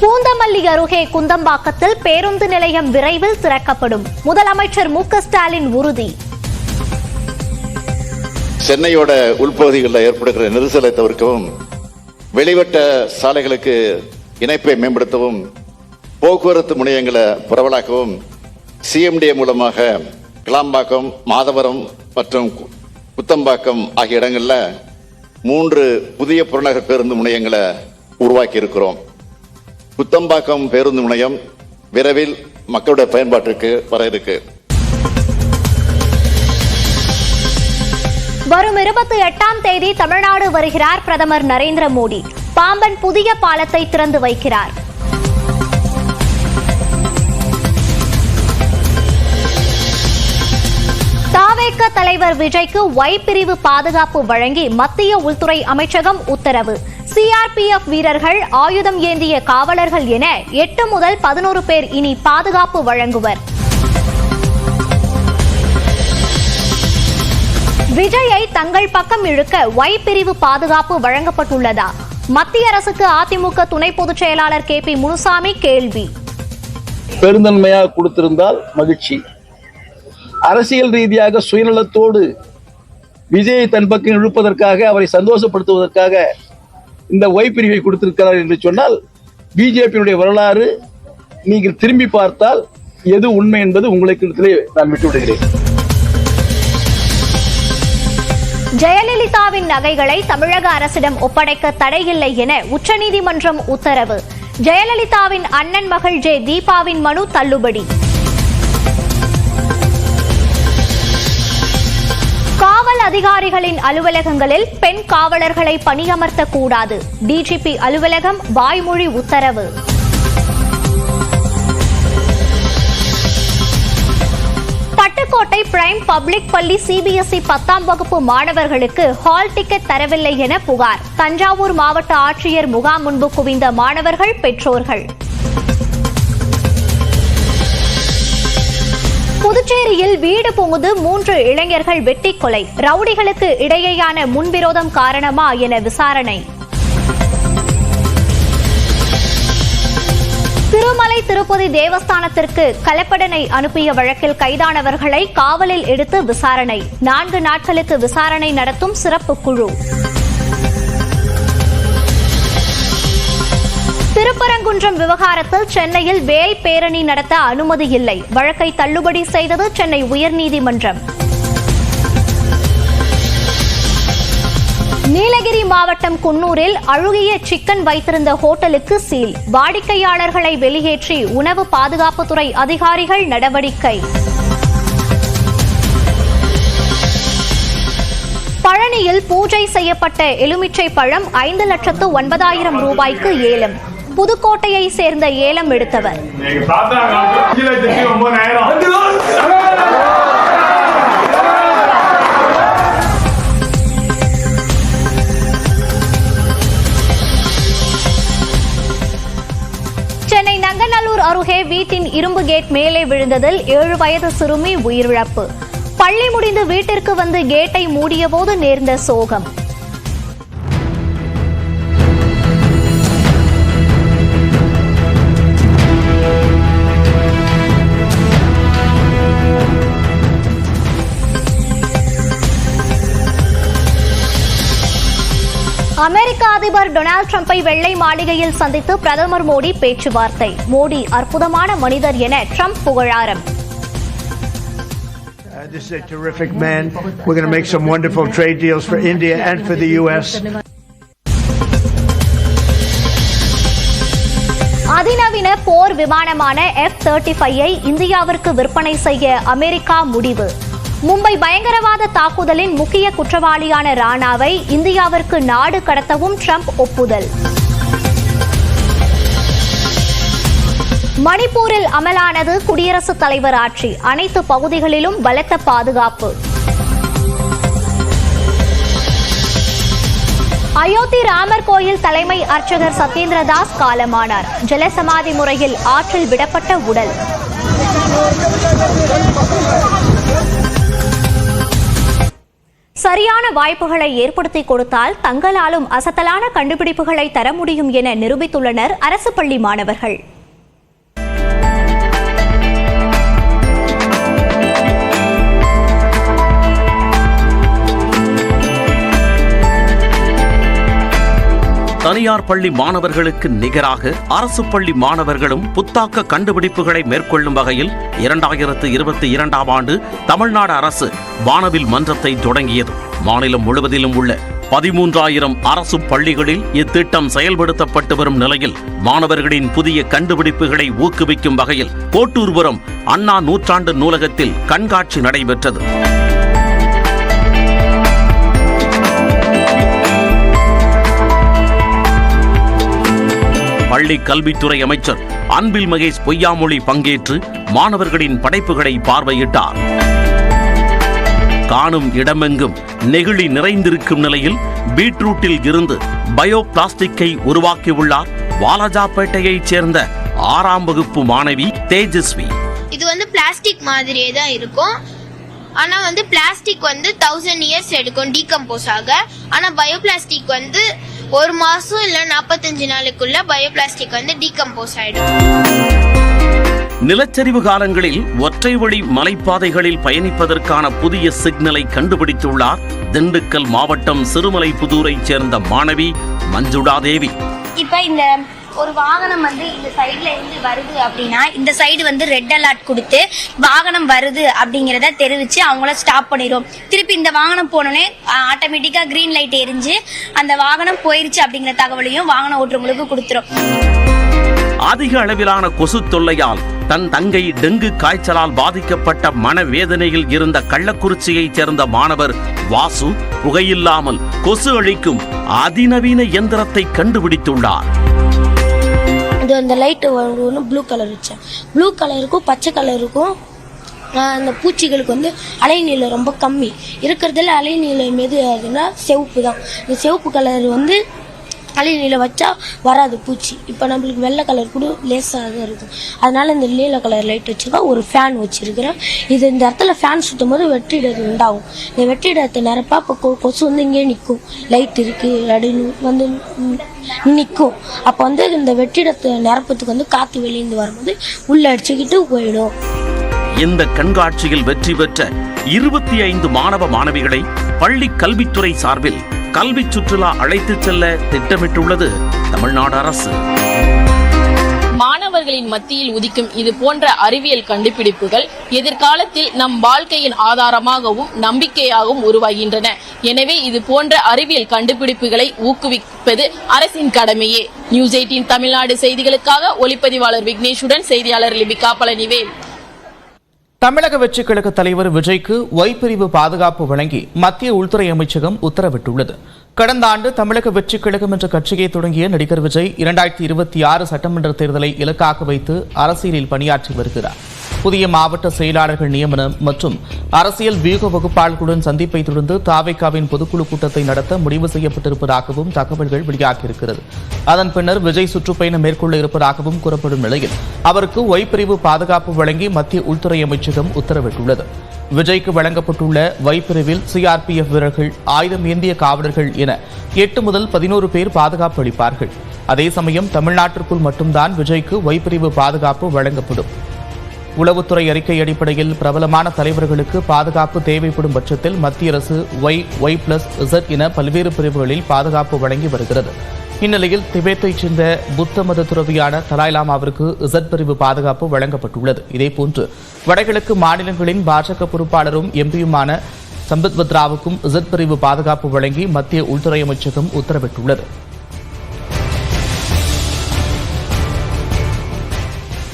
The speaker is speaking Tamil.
பூந்தமல்லி அருகே குந்தம்பாக்கத்தில் பேருந்து நிலையம் விரைவில் திறக்கப்படும். முதலமைச்சர் மு.க. ஸ்டாலின் உறுதி. சென்னையோட உள்பகுதிகளில் ஏற்படுகிற நெரிசலை தவிர்க்கவும், வெளிவட்ட சாலைகளுக்கு இணைப்பை மேம்படுத்தவும், போக்குவரத்து முனையங்களை பரவலாக்கவும் சிஎம்டிஏ மூலமாக கிளாம்பாக்கம், மாதவரம் மற்றும் குத்தம்பாக்கம் ஆகிய இடங்களில் 3 புதிய புறநகர் பேருந்து முனையங்களை உருவாக்கி இருக்கிறோம். குத்தம்பாக்கம் பேருந்து முனையம் விரைவில் மக்களுடைய பயன்பாட்டிற்கு வர இருக்கு. வரும் 28ஆம் தேதி தமிழ்நாடு வருகிறார் பிரதமர் நரேந்திர மோடி. பாம்பன் புதிய பாலத்தை திறந்து வைக்கிறார். தாவேக தலைவர் விஜய்க்கு ஒய் பிரிவு பாதுகாப்பு வழங்கி மத்திய உள்துறை அமைச்சகம் உத்தரவு. சிஆர்பிஎஃப் வீரர்கள், ஆயுதம் ஏந்திய காவலர்கள் என 8 முதல் 11 பேர் இனி பாதுகாப்பு வழங்குவர். விஜயை தங்கள் பக்கம் இழுக்க ஒய் பிரிவு பாதுகாப்பு வழங்கப்பட்டுள்ளதா? மத்திய அரசுக்கு அதிமுக துணை பொதுச் செயலாளர் கே.பி. முனுசாமி கேள்வி. பெருந்தன்மையாக கொடுத்திருந்தால் மகிழ்ச்சி. அரசியல் ரீதியாக சுயநலத்தோடு விஜயை தன் பக்கம் இழுப்பதற்காக, அவரை சந்தோஷப்படுத்துவதற்காக இந்த ஒய் பிரிவை கொடுத்திருக்கிறார் என்று சொன்னால், பிஜேபியினுடைய வரலாறு நீங்கள் திரும்பி பார்த்தால் எது உண்மை என்பது உங்களுக்கு நான் விட்டுவிடுகிறேன். ஜெயலலிதாவின் நகைகளை தமிழக அரசிடம் ஒப்படைக்க தடையில்லை என உச்சநீதிமன்றம் உத்தரவு. ஜெயலலிதாவின் அண்ணன் மகள் ஜே. தீபாவின் மனு தள்ளுபடி. காவல் அதிகாரிகளின் அலுவலகங்களில் பெண் காவலர்களை பணியமர்த்தக்கூடாது. டிஜிபி அலுவலகம் வாய்மொழி உத்தரவு. பட்டுக்கோட்டை பிரைம் பப்ளிக் பள்ளி சிபிஎஸ்இ 10ஆம் வகுப்பு மாணவர்களுக்கு ஹால் டிக்கெட் தரவில்லை என புகார். தஞ்சாவூர் மாவட்ட ஆட்சியர் முகாம் முன்பு குவிந்த மாணவர்கள், பெற்றோர்கள். புதுச்சேரியில் வீடு புகுந்து 3 இளைஞர்கள் வெட்டி கொலை. ரவுடிகளுக்கு இடையேயான முன்விரோதம் காரணமா என விசாரணை. திருமலை திருப்பதி தேவஸ்தானத்திற்கு கலப்படனை அனுப்பிய வழக்கில் கைதானவர்களை காவலில் எடுத்து விசாரணை. 4 நாட்களுக்கு விசாரணை நடத்தும் சிறப்பு குழு. திருப்பரங்குன்றம் விவகாரத்தில் சென்னையில் வேல் பேரணி நடத்த அனுமதி இல்லை. வழக்கை தள்ளுபடி செய்தது சென்னை உயர்நீதிமன்றம். நீலகிரி மாவட்டம் குன்னூரில் அழுகிய சிக்கன் வைத்திருந்த ஹோட்டலுக்கு சீல். வாடிக்கையாளர்களை வெளியேற்றி உணவு பாதுகாப்புத்துறை அதிகாரிகள் நடவடிக்கை. பழனியில் பூஜை செய்யப்பட்ட எலுமிச்சை பழம் 5,09,000 ரூபாய்க்கு ஏலம். புதுக்கோட்டையை சேர்ந்த ஏலம் எடுத்தவர். சென்னை நங்கநல்லூர் அருகே வீட்டின் இரும்பு கேட் மேலே விழுந்ததில் 7 வயது சிறுமி உயிரிழப்பு. பள்ளி முடிந்து வீட்டிற்கு வந்து கேட்டை மூடியபோது நேர்ந்த சோகம். அமெரிக்க அதிபர் டொனால்டு டிரம்பை வெள்ளை மாளிகையில் சந்தித்து பிரதமர் மோடி பேச்சுவார்த்தை. மோடி அற்புதமான மனிதர் என டிரம்ப் புகழாரம். This is a terrific man. We're going to make some wonderful trade deals for India and for the US. அதிநவீன போர் விமானமான F-35ஐ இந்தியாவிற்கு விற்பனை செய்ய அமெரிக்கா முடிவு. மும்பை பயங்கரவாத தாக்குதலின் முக்கிய குற்றவாளியான ராணாவை இந்தியாவிற்கு நாடு கடத்தவும் டிரம்ப் ஒப்புதல். மணிப்பூரில் அமலானது குடியரசுத் தலைவர் ஆட்சி. அனைத்து பகுதிகளிலும் பலத்த பாதுகாப்பு. அயோத்தி ராமர் கோயில் தலைமை அர்ச்சகர் சத்யேந்திரதாஸ் காலமானார். ஜலசமாதி முறையில் ஆற்றில் விடப்பட்ட உடல். சரியான வாய்ப்புகளை ஏற்படுத்தி கொடுத்தால் தங்களாலும் அசத்தலான கண்டுபிடிப்புகளை தர முடியும் என நிரூபித்துள்ளனர் அரசு பள்ளி மாணவர்கள். தனியார் பள்ளி மாணவர்களுக்கு நிகராக அரசு பள்ளி மாணவர்களும் புத்தாக்க கண்டுபிடிப்புகளை மேற்கொள்ளும் வகையில் 2022ஆம் ஆண்டு தமிழ்நாடு அரசு வானவில் மன்றத்தை தொடங்கியது. மாநிலம் முழுவதிலும் உள்ள 13,000 அரசு பள்ளிகளில் இத்திட்டம் செயல்படுத்தப்பட்டு வரும் நிலையில் மாணவர்களின் புதிய கண்டுபிடிப்புகளை ஊக்குவிக்கும் வகையில் கோட்டூர்புரம் அண்ணா நூற்றாண்டு நூலகத்தில் கண்காட்சி நடைபெற்றது. பள்ளி கல்வித்துறை அமைச்சர் அன்பில் மகேஷ் பொய்யாமொழி பங்கேற்று மாணவர்களின் படைப்புகளை பார்வையிட்டார். காணும் இடமெங்கும் நெகிழி நிறைந்திருக்கும் நிலையில் பீட்ரூட்டில் இருந்து பயோ பிளாஸ்டிக்கை உருவாக்கியுள்ளார் வாலாஜாப்பேட்டையைச் சேர்ந்த 6ஆம் வகுப்பு மாணவி தேஜஸ்வி. இது பிளாஸ்டிக் மாதிரியே தான் இருக்கும். ஆனா பிளாஸ்டிக் 1000 இயர்ஸ் எடுக்கும் டீகம்போஸ் ஆக. ஆனா பயோ பிளாஸ்டிக் 1 மாசம் இல்ல 45 நாளுக்குள்ள பயோ பிளாஸ்டிக் டீகம்போஸ் ஆயிடும். நிலச்சரிவு காலங்களில் ஒற்றை வழி மலைப்பாதைகளில் பயணிப்பதற்கான புதிய சிக்னலை கண்டுபிடித்துள்ளார் திண்டுக்கல் மாவட்டம் சிறுமலைப்புதூரைச் சேர்ந்த மாணவி மஞ்சுடா தேவி. இப்ப இந்த ஒரு வாகனம் இந்த சைடுல இருந்து வருது அப்படின்னா இந்த சைடு ரெட் அலர்ட் கொடுத்து வாகனம் வருது அப்படிங்கறத தெரிவிச்சு அவங்கள ஸ்டாப் பண்ணிடும். திருப்பி இந்த வாகனம் போனோடனே ஆட்டோமேட்டிக்கா கிரீன் லைட் எரிஞ்சு அந்த வாகனம் போயிருச்சு அப்படிங்கிற தகவலையும் வாகனம் ஓட்டுறவங்களுக்கு கொடுத்துரும். அதிக அளவிலான கொசு தொல்லையால் தன் தங்கை டெங்கு காய்ச்சலால் பாதிக்கப்பட்ட மனவேதனையில் இருந்த கள்ளக்குறிச்சியைச் சேர்ந்த மாணவர் வாசு புகையில்லாமல் கொசு அழிக்கும் அதிநவீன இயந்திரத்தை கண்டுபிடித்துள்ளார். அந்த லைட்டு ஒன்று ப்ளூ கலர் வச்சேன். ப்ளூ கலருக்கும் பச்சை கலருக்கும் அந்த பூச்சிகளுக்கு அலைநீளம் ரொம்ப கம்மி இருக்கிறதுல அலைநீளம் எது ஆகுதுன்னா சிவப்பு தான். இந்த சிவப்பு கலர் அலைநீளம் வச்சா வராது பூச்சி. இப்போ நம்மளுக்கு வெள்ளை கலர் கூட லேசாக தான் இருக்கும். அதனால இந்த நீல கலர் லைட் வச்சிருக்கேன். ஒரு ஃபேன் வச்சிருக்கிறேன். இது இந்த இடத்துல ஃபேன் சுற்றும் போது வெற்றிடம் உண்டாகும். இந்த வெற்றிடத்தை நிரப்பா இப்போ கொசு இங்கே நிற்கும். லைட் இருக்கு அப்படின்னு நிற்கும். அப்போ இந்த வெற்றிடத்தை நிரப்பத்துக்கு காற்று வெளியிருந்து வரும்போது உள்ள அடிச்சுக்கிட்டு போயிடும். இந்த கண்காட்சியில் வெற்றி பெற்ற 25 மாணவ மாணவிகளை பள்ளி கல்வித்துறை சார்பில் கல்வி சுற்றுலா அழைத்துச் செல்ல திட்டமிட்டுள்ளது தமிழ்நாடு அரசு. மாணவர்களின் மத்தியில் உதிக்கும் இது போன்ற அறிவியல் கண்டுபிடிப்புகள் எதிர்காலத்தில் நம் வாழ்க்கையின் ஆதாரமாகவும் நம்பிக்கையாகவும் உருவாகின்றன. எனவே இது போன்ற அறிவியல் கண்டுபிடிப்புகளை ஊக்குவிப்பது அரசின் கடமையே. நியூஸ் 18 தமிழ்நாடு செய்திகளுக்காக ஒளிப்பதிவாளர் விக்னேஷுடன் செய்தியாளர் லிபிகா பழனிவேல். தமிழக வெற்றிக் கழக தலைவர் விஜய்க்கு ஒய் பிரிவு பாதுகாப்பு வழங்கி மத்திய உள்துறை அமைச்சகம் உத்தரவிட்டுள்ளது. கடந்த ஆண்டு தமிழக வெற்றிக் கழகம் என்ற கட்சியை தொடங்கிய நடிகர் விஜய் 2026 சட்டமன்ற தேர்தலை இலக்காக வைத்து அரசியலில் பணியாற்றி வருகிறார். புதிய மாவட்ட செயலாளர்கள் நியமனம் மற்றும் அரசியல் வியூக வகுப்பாளர்களுடன் சந்திப்பை தொடர்ந்து தாவேகாவின் பொதுக்குழு கூட்டத்தை நடத்த முடிவு செய்யப்பட்டிருப்பதாகவும் தகவல்கள் வெளியாகியிருக்கிறது. அதன் பின்னர் விஜய் சுற்றுப்பயணம் மேற்கொள்ள இருப்பதாகவும் கூறப்படும் நிலையில் அவருக்கு ஒய் பிரிவு பாதுகாப்பு வழங்கி மத்திய உள்துறை அமைச்சகம் உத்தரவிட்டுள்ளது. விஜய்க்கு வழங்கப்பட்டுள்ள ஒய் பிரிவில் சிஆர்பிஎஃப் வீரர்கள், ஆயுதம் ஏந்திய காவலர்கள் என 8 முதல் 11 பேர் பாதுகாப்பு அளிப்பார்கள். அதே சமயம் தமிழ்நாட்டிற்குள் மட்டும்தான் விஜய்க்கு ஒய் பிரிவு பாதுகாப்பு வழங்கப்படும். உளவுத்துறை அறிக்கை அடிப்படையில் பிரபலமான தலைவர்களுக்கு பாதுகாப்பு தேவைப்படும் பட்சத்தில் மத்திய அரசு ஒய்+Z என பல்வேறு பிரிவுகளில் பாதுகாப்பு வழங்கி வருகிறது. இந்நிலையில் திபெத்தைச் சேர்ந்த புத்த மத துறவியான தலாய் லாமாவிற்கு Z பிரிவு பாதுகாப்பு வழங்கப்பட்டுள்ளது. இதேபோன்று வடகிழக்கு மாநிலங்களின் பாஜக பொறுப்பாளரும் எம்பியுமான சம்பித் பத்ராவுக்கும் Z பிரிவு பாதுகாப்பு வழங்கி மத்திய உள்துறை அமைச்சகம் உத்தரவிட்டுள்ளது.